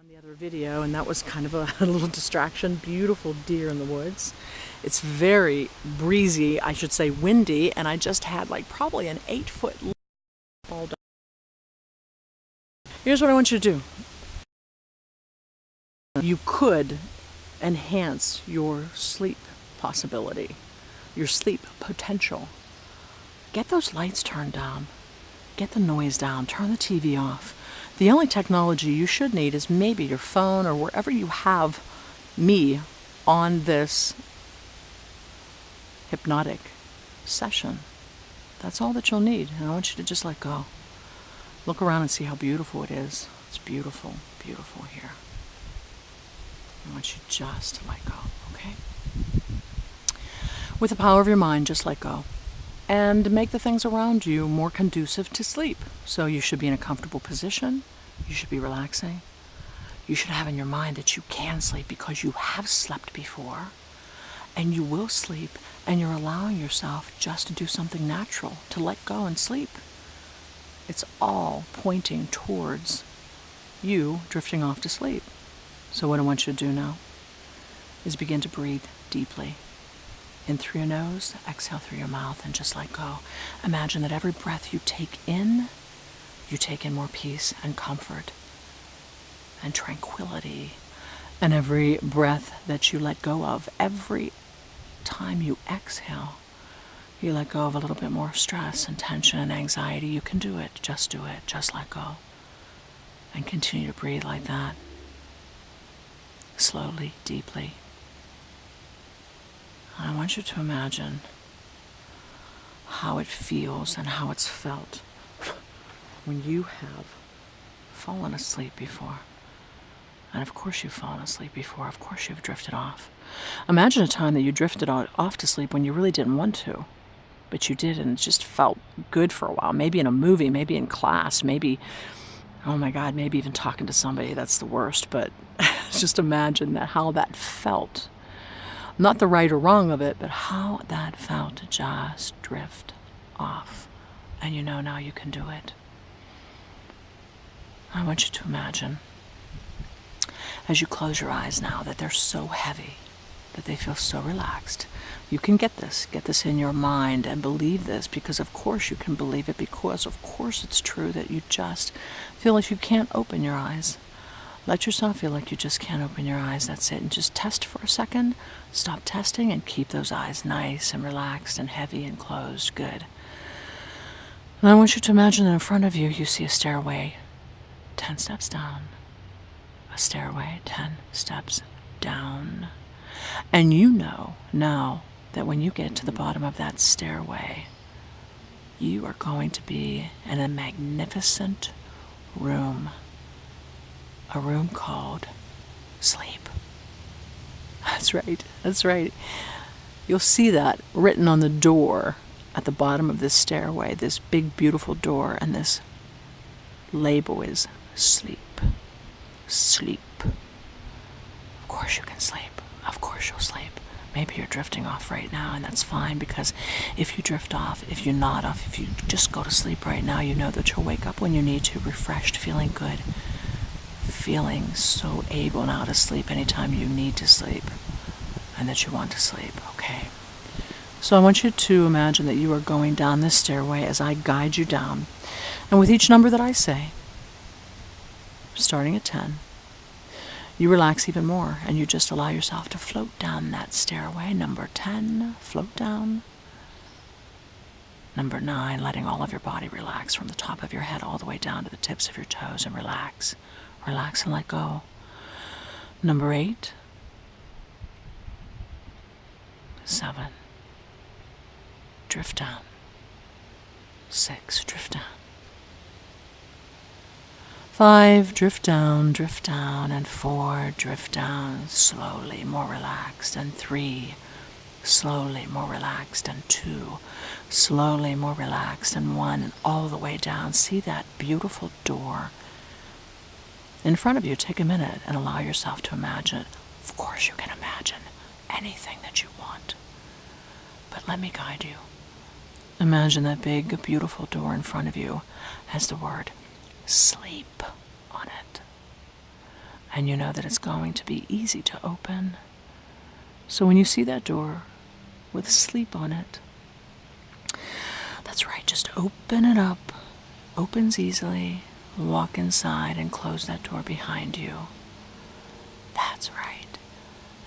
on the other video, and that was kind of a little distraction. Beautiful deer in the woods. It's very breezy, I should say windy, and I just had like probably an 8-foot all day. Here's what I want you to do. You could enhance your sleep possibility, your sleep potential. Get those lights turned down. Get the noise down. Turn the TV off. The only technology you should need is maybe your phone or wherever you have me on this hypnotic session. That's all that you'll need. And I want you to just let go. Look around and see how beautiful it is. It's beautiful, beautiful here. I want you just to let go, okay? With the power of your mind, just let go. And make the things around you more conducive to sleep. So you should be in a comfortable position. You should be relaxing. You should have in your mind that you can sleep because you have slept before. And you will sleep, and you're allowing yourself just to do something natural, to let go and sleep. It's all pointing towards you drifting off to sleep. So what I want you to do now is begin to breathe deeply. In through your nose, exhale through your mouth, and just let go. Imagine that every breath you take in more peace and comfort and tranquility. And every breath that you let go of, every time you exhale, you let go of a little bit more stress and tension and anxiety. You can do it. Just do it. Just let go. And continue to breathe like that. Slowly, deeply. I want you to imagine how it feels and how it's felt when you have fallen asleep before. And of course you've fallen asleep before. Of course you've drifted off. Imagine a time that you drifted off to sleep when you really didn't want to, but you did, and it just felt good for a while. Maybe in a movie, maybe in class, maybe, oh my God, maybe even talking to somebody. That's the worst, but just imagine how that felt. Not the right or wrong of it, but how that felt to just drift off. And you know now you can do it. I want you to imagine, as you close your eyes now, that they're so heavy, that they feel so relaxed. You can get this in your mind and believe this, because of course you can believe it, because of course it's true that you just feel like you can't open your eyes. Let yourself feel like you just can't open your eyes. That's it. And just test for a second. Stop testing and keep those eyes nice and relaxed and heavy and closed. Good. And I want you to imagine that in front of you, you see a stairway 10 steps down. A stairway 10 steps down. And you know now that when you get to the bottom of that stairway, you are going to be in a magnificent room. A room called sleep. That's right, that's right. You'll see that written on the door at the bottom of this stairway, this big beautiful door, and this label is sleep. Sleep. Of course you can sleep. Of course you'll sleep. Maybe you're drifting off right now, and that's fine, because if you drift off, if you nod off, if you just go to sleep right now, you know that you'll wake up when you need to, refreshed, feeling good. Feeling so able now to sleep anytime you need to sleep and that you want to sleep, okay? So I want you to imagine that you are going down this stairway as I guide you down. And with each number that I say, starting at 10, you relax even more and you just allow yourself to float down that stairway. Number 10, float down. Number 9, letting all of your body relax from the top of your head all the way down to the tips of your toes and relax. Relax and let go. Number 8, 7, drift down. 6, drift down. 5, drift down, and 4, drift down, slowly, more relaxed, and 3, slowly, more relaxed, and 2, slowly, more relaxed, and 1, and all the way down. See that beautiful door in front of you. Take a minute and allow yourself to imagine it. Of course you can imagine anything that you want, but let me guide you. Imagine that big, beautiful door in front of you has the word sleep on it. And you know that it's going to be easy to open. So when you see that door with sleep on it, that's right, just open it up. Opens easily. Walk inside and close that door behind you. That's right.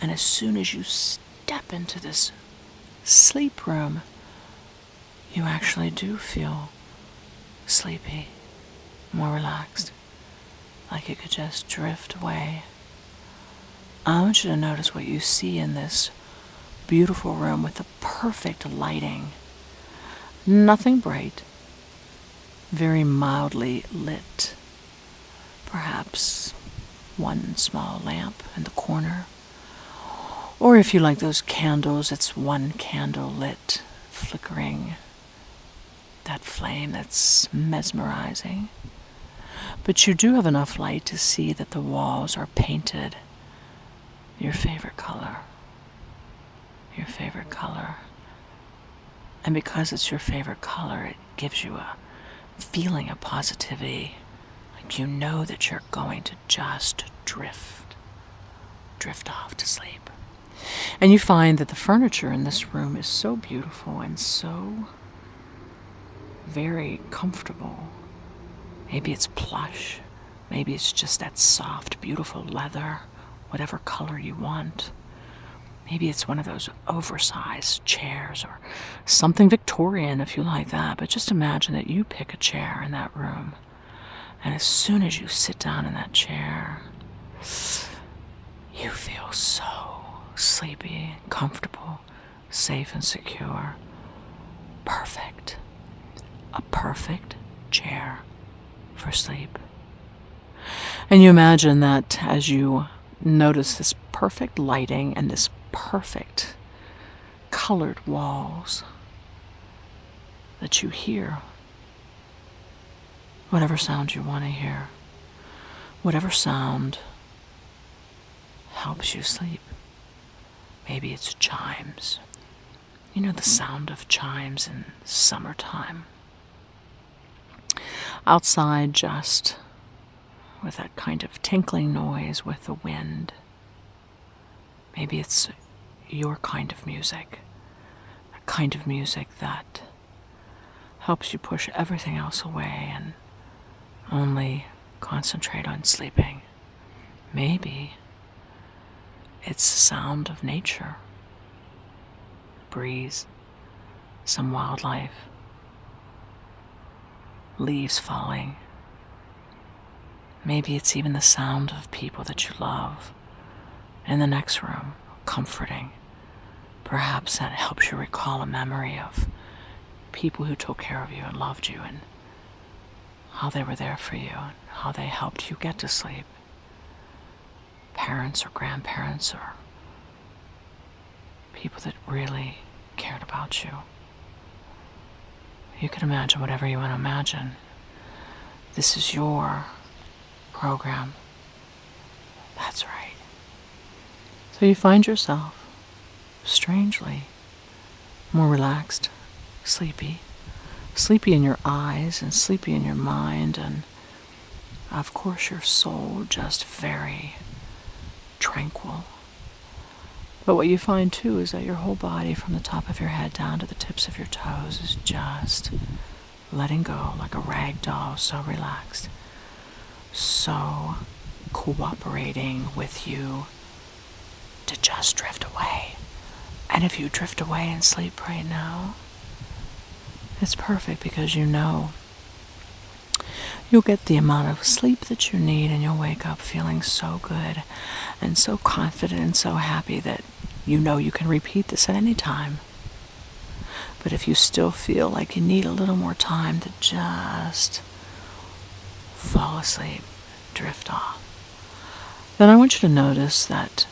And as soon as you step into this sleep room, you actually do feel sleepy, more relaxed, like you could just drift away. I want you to notice what you see in this beautiful room with the perfect lighting. Nothing bright, very mildly lit. Perhaps one small lamp in the corner. Or if you like those candles, it's one candle lit, flickering. That flame that's mesmerizing. But you do have enough light to see that the walls are painted your favorite color. Your favorite color. And because it's your favorite color, it gives you a feeling of positivity. Like you know that you're going to just drift off to sleep. And you find that the furniture in this room is so beautiful and so very comfortable. Maybe it's plush. Maybe it's just that soft, beautiful leather, whatever color you want. Maybe it's one of those oversized chairs or something Victorian if you like that. But just imagine that you pick a chair in that room. And as soon as you sit down in that chair, you feel so sleepy, comfortable, safe and secure. Perfect. A perfect chair for sleep. And you imagine that as you notice this perfect lighting and this perfect colored walls, that you hear whatever sound you want to hear. Whatever sound helps you sleep. Maybe it's chimes. You know the sound of chimes in summertime. Outside, just with that kind of tinkling noise with the wind. Maybe it's your kind of music. A kind of music that helps you push everything else away and only concentrate on sleeping. Maybe it's the sound of nature. Breeze, some wildlife, leaves falling. Maybe it's even the sound of people that you love in the next room, comforting. Perhaps that helps you recall a memory of people who took care of you and loved you and how they were there for you and how they helped you get to sleep. Parents or grandparents or people that really cared about you. You can imagine whatever you want to imagine. This is your program. That's right. So you find yourself, strangely, more relaxed, sleepy. Sleepy in your eyes and sleepy in your mind, and of course your soul just very tranquil. But what you find too is that your whole body, from the top of your head down to the tips of your toes, is just letting go like a rag doll, so relaxed, so cooperating with you to just drift away. And if you drift away and sleep right now, it's perfect because you know you'll get the amount of sleep that you need and you'll wake up feeling so good and so confident and so happy that you know you can repeat this at any time. But if you still feel like you need a little more time to just fall asleep, drift off, then I want you to notice that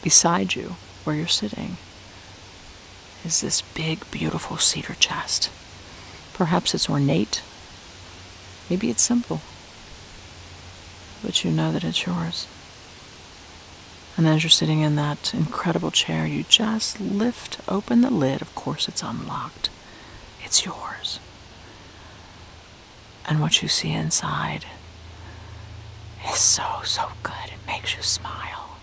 beside you, where you're sitting, is this big, beautiful cedar chest. Perhaps it's ornate. Maybe it's simple. But you know that it's yours. And as you're sitting in that incredible chair, you just lift open the lid. Of course, it's unlocked. It's yours. And what you see inside is so, so good. It makes you smile.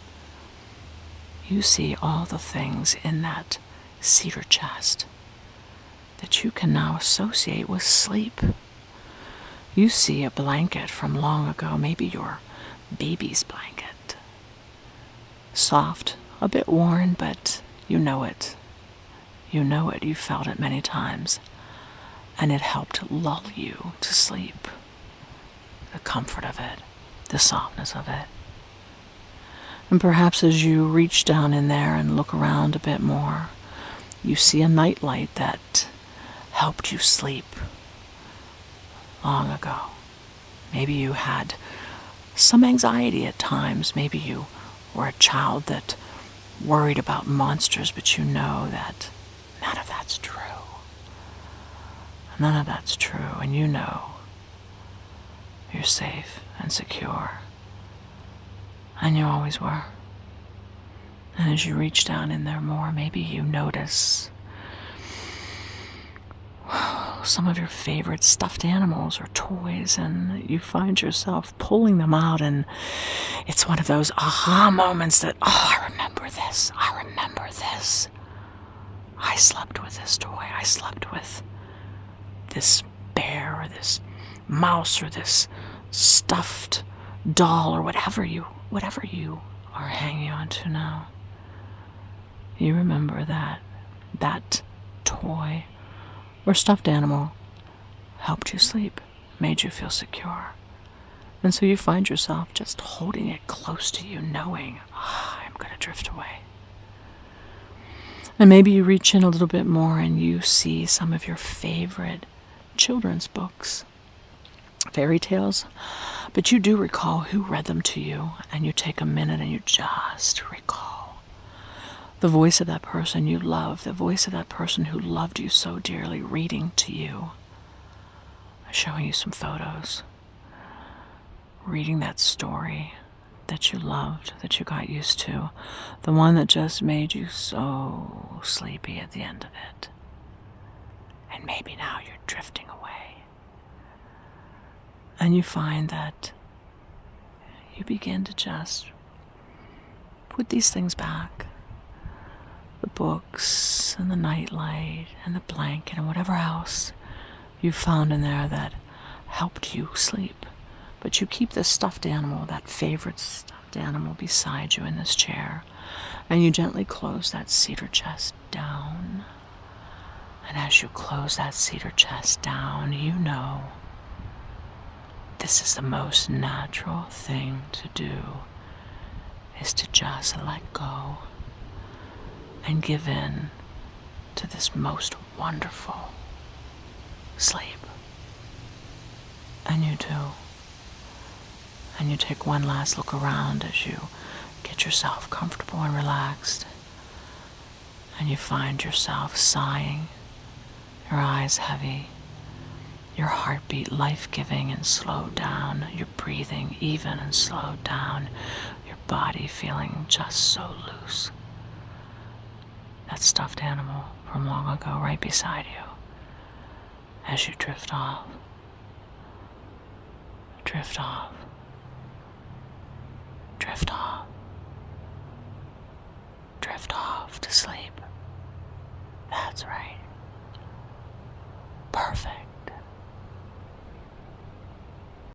You see all the things in that cedar chest that you can now associate with sleep. You see a blanket from long ago, maybe your baby's blanket. Soft, a bit worn, but you know it. You know it, you've felt it many times. And it helped lull you to sleep. The comfort of it, the softness of it. And perhaps as you reach down in there and look around a bit more, you see a nightlight that helped you sleep long ago. Maybe you had some anxiety at times. Maybe you were a child that worried about monsters, but you know that none of that's true. None of that's true, and you know you're safe and secure. And you always were. And as you reach down in there more, maybe you notice some of your favorite stuffed animals or toys, and you find yourself pulling them out, and it's one of those aha moments that, oh, I remember this. I remember this. I slept with this toy. I slept with this bear or this mouse or this stuffed doll or whatever you are hanging on to now. You remember that toy or stuffed animal helped you sleep, made you feel secure. And so you find yourself just holding it close to you, knowing, I'm going to drift away. And maybe you reach in a little bit more and you see some of your favorite children's books, fairy tales, but you do recall who read them to you, and you take a minute and you just recall the voice of that person you love, the voice of that person who loved you so dearly, reading to you, showing you some photos, reading that story that you loved, that you got used to, the one that just made you so sleepy at the end of it. And maybe now you're drifting away. And you find that you begin to just put these things back. The books and the nightlight and the blanket and whatever else you found in there that helped you sleep. But you keep this stuffed animal, that favorite stuffed animal, beside you in this chair. And you gently close that cedar chest down. And as you close that cedar chest down, you know this is the most natural thing to do, is to just let go and give in to this most wonderful sleep. And you do. And you take one last look around as you get yourself comfortable and relaxed. And you find yourself sighing, your eyes heavy, your heartbeat life-giving and slowed down, your breathing even and slowed down, your body feeling just so loose. That stuffed animal from long ago right beside you as you drift off. Drift off. Drift off. Drift off to sleep. That's right. Perfect.